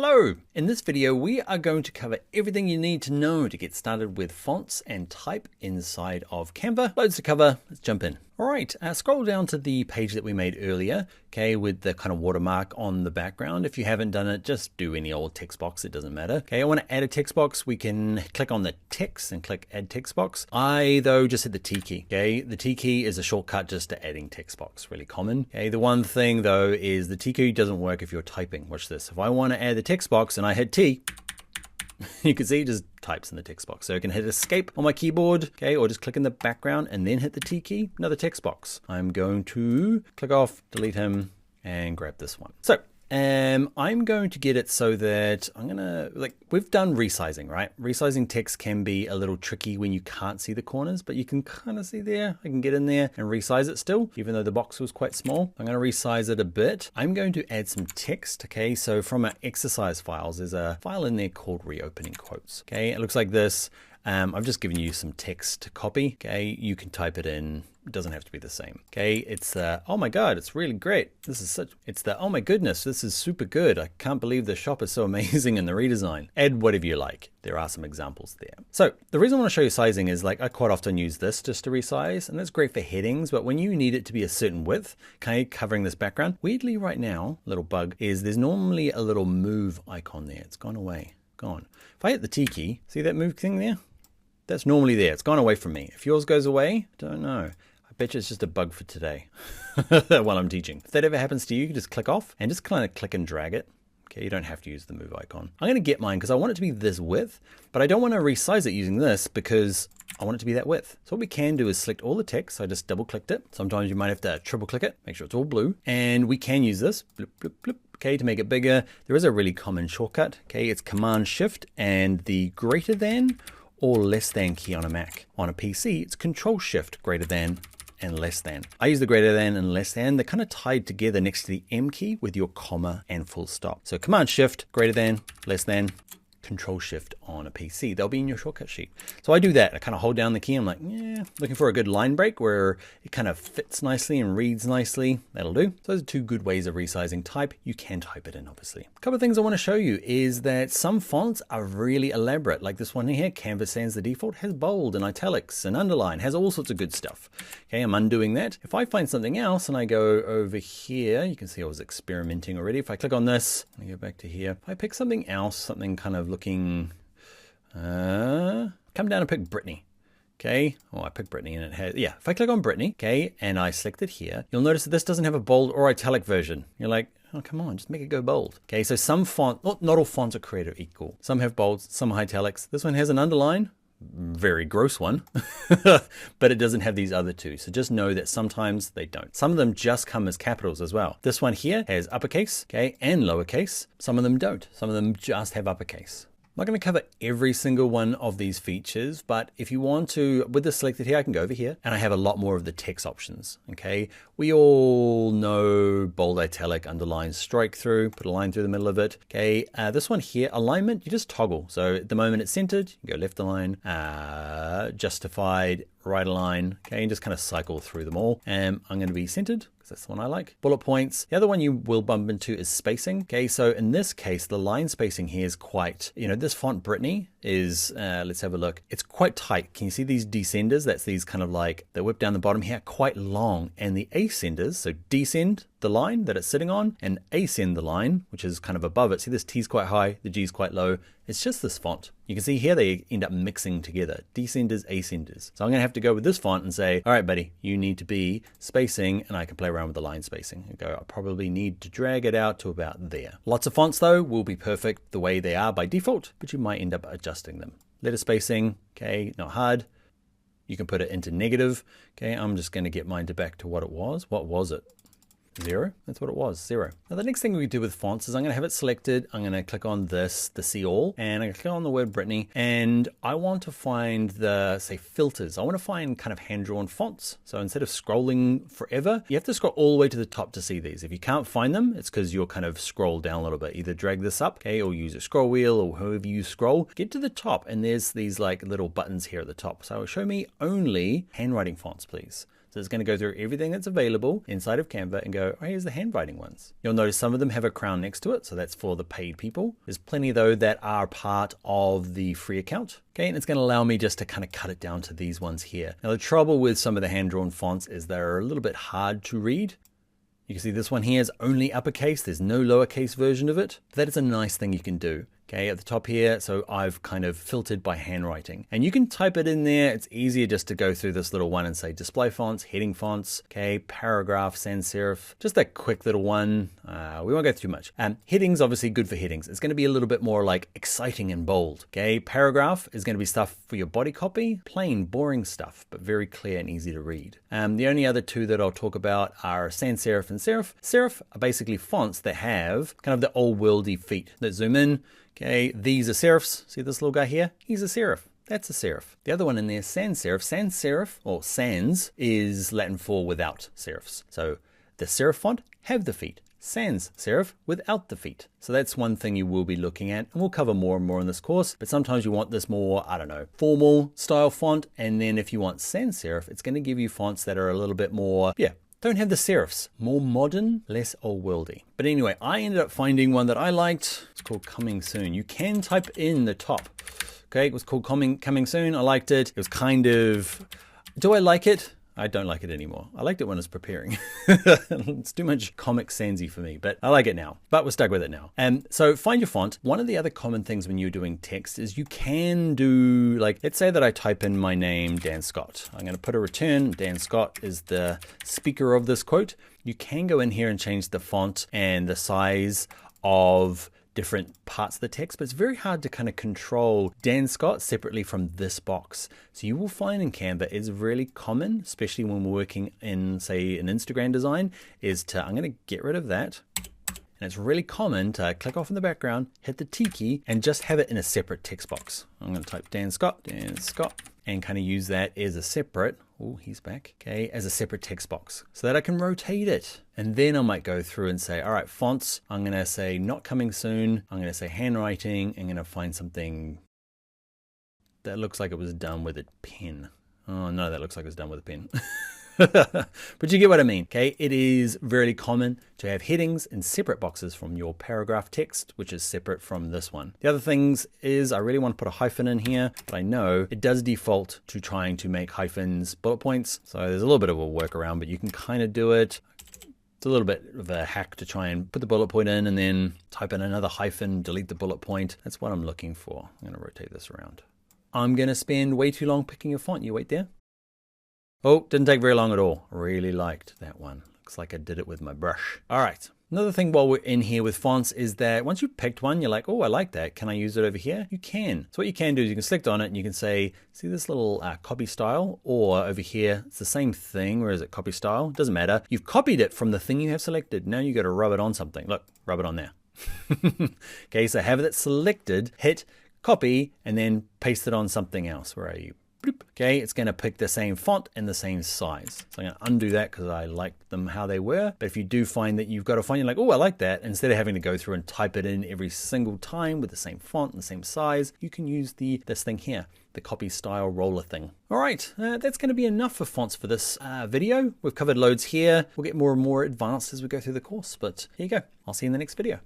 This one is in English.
Hello! In this video we are going to cover everything you need to know to get started with fonts and type inside of Canva. Loads to cover, let's jump in. Alright, scroll down to the page that we made earlier, okay, with the kind of watermark on the background. If you haven't done it, just do any old text box, it doesn't matter. Okay, I want to add a text box, we can click on the text and click add text box. I though just hit the T key, okay? The T key is a shortcut just to adding text box, really common. Okay, the one thing though is the T key doesn't work if you're typing. Watch this, if I want to add the text box and I hit T, you can see it just types in the text box. So I can hit escape on my keyboard, okay, or just click in the background and then hit the T key, another text box. I'm going to click off, delete him, and grab this one. So I'm going to get it so that I'm gonna, we've done resizing, right? Resizing text can be a little tricky when you can't see the corners, but you can kind of see there. I can get in there and resize it still, even though the box was quite small. I'm gonna resize it a bit. I'm going to add some text, okay? So from our exercise files, there's a file in there called reopening quotes, okay? It looks like this. I've just given you some text to copy, okay? You can type it in. It doesn't have to be the same, okay? It's oh my god, it's really great. It's the oh my goodness, this is super good. I can't believe the shop is so amazing in the redesign. Add whatever you like. There are some examples there. So the reason I want to show you sizing is I quite often use this just to resize, and that's great for headings, but when you need it to be a certain width, okay, covering this background, weirdly right now, little bug, is there's normally a little move icon there. It's gone away, gone. If I hit the T key, see that move thing there? That's normally there. It's gone away from me. If yours goes away, don't know. I bet you it's just a bug for today while I'm teaching. If that ever happens to you, you can just click off and just kind of click and drag it. Okay, you don't have to use the move icon. I'm going to get mine because I want it to be this width, but I don't want to resize it using this because I want it to be that width. So what we can do is select all the text. I just double clicked it. Sometimes you might have to triple click it, make sure it's all blue. And we can use this, bloop, bloop, bloop. Okay, to make it bigger. There is a really common shortcut. Okay, it's Command Shift and the greater than or less than key on a Mac. On a PC, it's Control Shift, greater than and less than. I use the greater than and less than. They're kind of tied together next to the M key with your comma and full stop. So Command Shift, greater than, less than, Control Shift on a PC. They'll be in your shortcut sheet. So I do that. I kind of hold down the key. I'm like, yeah, looking for a good line break where it kind of fits nicely and reads nicely. That'll do. So those are two good ways of resizing type. You can type it in, obviously. A couple of things I want to show you is that some fonts are really elaborate. Like this one here, Canva Sans the default, has bold and italics and underline, has all sorts of good stuff. Okay, I'm undoing that. If I find something else and I go over here, you can see I was experimenting already. If I click on this, I go back to here. If I pick something else, something kind of looking, come down and pick Brittany. Okay, oh, I picked Brittany and it has, yeah, if I click on Brittany, okay, and I select it here, you'll notice that this doesn't have a bold or italic version. You're like, oh, come on, just make it go bold. Okay, so some font, not all fonts are created equal. Some have bolds, some italics. This one has an underline, very gross one, but it doesn't have these other two. So just know that sometimes they don't. Some of them just come as capitals as well. This one here has uppercase, okay, and lowercase. Some of them don't. Some of them just have uppercase. I'm not going to cover every single one of these features, but if you want to, with this selected here, I can go over here and I have a lot more of the text options, okay? We all know bold, italic, underline, strike through, put a line through the middle of it, okay? This one here, alignment, you just toggle. So at the moment it's centered, you can go left align, justified, right align, okay, and just kind of cycle through them all. I'm going to be centered because that's the one I like. Bullet points. The other one you will bump into is spacing. Okay, so in this case, the line spacing here is quite, this font Brittany is, let's have a look. It's quite tight. Can you see these descenders? That's these kind of like, they whip down the bottom here, quite long. And the ascenders, so descend the line that it's sitting on and ascend the line, which is kind of above it. See, this T's quite high, the G's quite low. It's just this font. You can see here they end up mixing together, descenders, ascenders. So I'm gonna have to go with this font and say, all right, buddy, you need to be spacing, and I can play around with the line spacing and go, I probably need to drag it out to about there. Lots of fonts though will be perfect the way they are by default, but you might end up adjusting them. Letter spacing, okay, not hard. You can put it into negative. Okay, I'm just gonna get mine back to what it was. What was it? 0, that's what it was, 0. Now the next thing we do with fonts is I'm gonna have it selected, I'm gonna click on this, the see all, and I'm gonna click on the word Brittany, and I want to find the, say, filters. I wanna find kind of hand-drawn fonts. So instead of scrolling forever, you have to scroll all the way to the top to see these. If you can't find them, it's because you'll kind of scroll down a little bit. Either drag this up, okay, or use a scroll wheel, or however you scroll. Get to the top, and there's these like little buttons here at the top. So show me only handwriting fonts, please. So it's going to go through everything that's available inside of Canva and go, oh, here's the handwriting ones. You'll notice some of them have a crown next to it. So that's for the paid people. There's plenty though that are part of the free account. Okay, and it's going to allow me just to kind of cut it down to these ones here. Now the trouble with some of the hand-drawn fonts is they're a little bit hard to read. You can see this one here is only uppercase. There's no lowercase version of it. That is a nice thing you can do. Okay, at the top here, so I've kind of filtered by handwriting. And you can type it in there. It's easier just to go through this little one and say display fonts, heading fonts, okay, paragraph, sans serif, just that quick little one. We won't go through much. Headings, obviously good for headings. It's going to be a little bit more like exciting and bold. Okay, paragraph is going to be stuff for your body copy, plain, boring stuff, but very clear and easy to read. The only other two that I'll talk about are sans serif and serif. Serif are basically fonts that have kind of the old worldy feet that zoom in. Okay, these are serifs. See this little guy here? He's a serif. That's a serif. The other one in there, sans serif. Sans serif, or sans, is Latin for without serifs. So the serif font have the feet. Sans serif without the feet. So that's one thing you will be looking at, and we'll cover more and more in this course. But sometimes you want this more, I don't know, formal style font. And then if you want sans serif, it's going to give you fonts that are a little bit more, don't have the serifs, more modern, less old worldy. But anyway, I ended up finding one that I liked. It's called Coming Soon. You can type in the top. Okay, it was called Coming Soon. I liked it. It was kind of, do I like it? I don't like it anymore. I liked it when I was preparing. It's too much Comic Sansy for me, but I like it now. But we're stuck with it now. And so find your font. One of the other common things when you're doing text is you can do, like, let's say that I type in my name, Dan Scott. I'm going to put a return. Dan Scott is the speaker of this quote. You can go in here and change the font and the size of different parts of the text, but it's very hard to kind of control Dan Scott separately from this box. So you will find in Canva it's really common, especially when we're working in, say, an Instagram design, is to, I'm going to get rid of that. And it's really common to click off in the background, hit the T key, and just have it in a separate text box. I'm going to type Dan Scott, and kind of use that as a separate, oh, he's back, okay, as a separate text box so that I can rotate it. And then I might go through and say, all right, fonts, I'm going to say not coming soon. I'm going to say handwriting. I'm going to find something that looks like it was done with a pen. Oh no, that looks like it was done with a pen. But you get what I mean, okay? It is very common to have headings in separate boxes from your paragraph text, which is separate from this one. The other things is I really want to put a hyphen in here, but I know it does default to trying to make hyphens bullet points. So there's a little bit of a workaround, but you can kind of do it. It's a little bit of a hack to try and put the bullet point in and then type in another hyphen, delete the bullet point. That's what I'm looking for. I'm going to rotate this around. I'm going to spend way too long picking a font. You wait there. Oh, didn't take very long at all. Really liked that one. Looks like I did it with my brush. All right. Another thing while we're in here with fonts is that once you've picked one, you're like, oh, I like that. Can I use it over here? You can. So what you can do is you can select on it and you can say, see this little copy style, or over here, it's the same thing. Where is it? Copy style. Doesn't matter. You've copied it from the thing you have selected. Now you got to rub it on something. Look, rub it on there. Okay, so have it selected, hit copy, and then paste it on something else. Where are you? Okay, it's going to pick the same font and the same size. So I'm going to undo that because I liked them how they were. But if you do find that you've got a font, you're like, oh, I like that. Instead of having to go through and type it in every single time with the same font and the same size, you can use this thing here, the copy style roller thing. All right, that's going to be enough for fonts for this video. We've covered loads here. We'll get more and more advanced as we go through the course. But here you go. I'll see you in the next video.